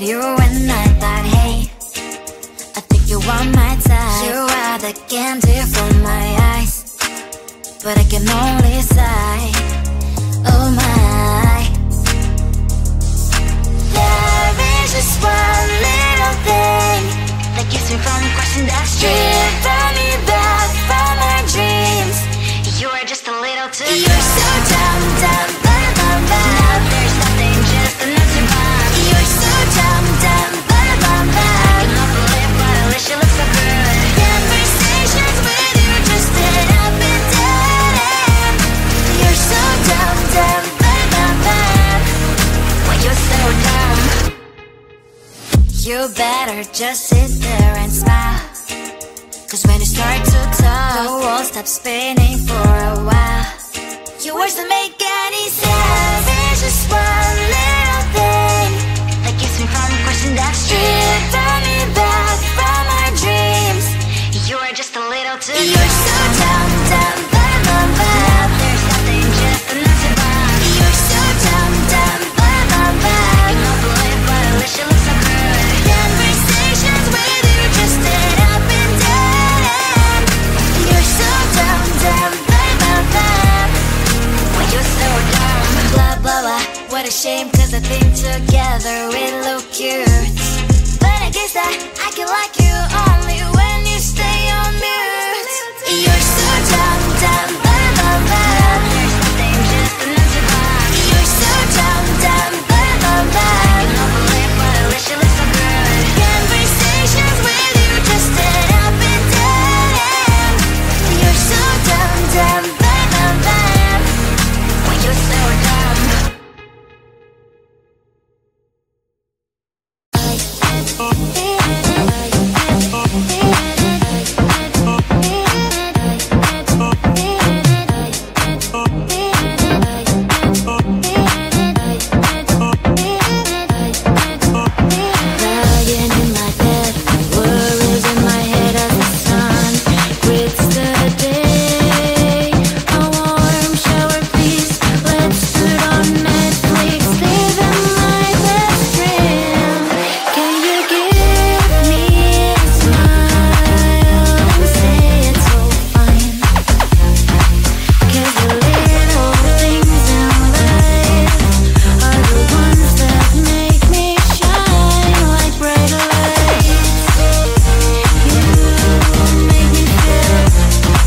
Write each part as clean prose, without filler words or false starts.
met you and I thought, hey, I think you are my type. You are the candy from my eyes, but I can only sigh, oh my. There is just one little thing that keeps me from crossing that street. Drive me back from my dreams. You are just a little too good. You're so dumb, dumb, bum, bum, bum. Now there's nothing, just enough to bomb. You're so dumb, dumb, bum, bum, bum. I cannot believe, but at least you look so good. Conversations with you just dead up and dead end. You're so dumb, dumb, bum, bum, bum. Why you're so dumb? You better just sit there and smile, 'cause when you start to talk, the world stops spinning for a while. Your words don't make any sense. There's just one little thing that keeps me from crossing that street. Turn me back from my dreams. You are just a little too good. You're so dumb, dumb, bum, bum, bum. There's nothing, just enough to bomb. You're so dumb, dumb, bum, bum, bum. I cannot believe, but at least you look so good. Conversations with you just dead up and dead end. You're so dumb, dumb, bum, bum, bum. Why you're so dumb? Blah, blah, blah. What a shame, 'cause I think together we look cute. But I guess that I can like you only when you stay on mute. You're so dumb, dumb, bum, bum, bum. There's nothing, just enough to bomb. You're so dumb, dumb, bum, bum, bum. I cannot believe, but at least you look so good. Conversations with you just dead up and dead end. You're so dumb, dumb, bum, bum, bum. Why you're so dumb? Lying in my bed, worries in my head as the sun greets the day. A warm shower, please. Let's put on Netflix, living my best dream. Can you give me a smile and say it's all fine? 'Cause the little things in life are the ones that make me shine like bright lights. You make me feel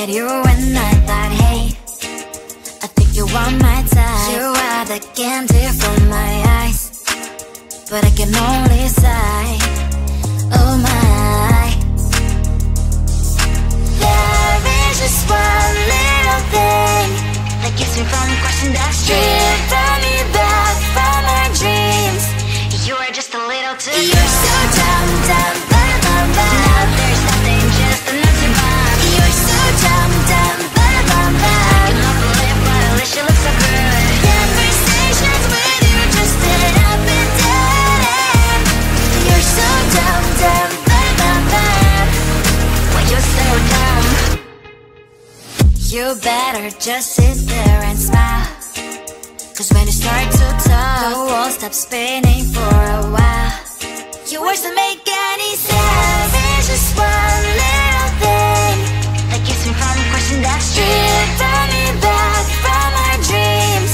met you and I thought, hey, I think you are my type. You are the candy from my eyes, but I can only sigh, oh my. There is just one little thing that keeps me from crossing that street. Drive me back from my dreams. You are just a little too good. You're so dumb, dumb, bum, bum, bum. Now there's nothing, just an empty bomb. You're so dumb, dumb, bum, bum, bum. I can offer live, but at least you look so good. Conversations with you just sit up and down. You're so dumb, dumb, bum, bum, bum. Why you're so dumb? You better just sit there and smile, 'cause when you start to talk, the world stops spinning for a while. Your words don't make any sense. There's just one little thing that keeps me from crossing that street. Turn me back from our dreams.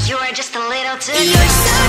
You are just a little too good. You're so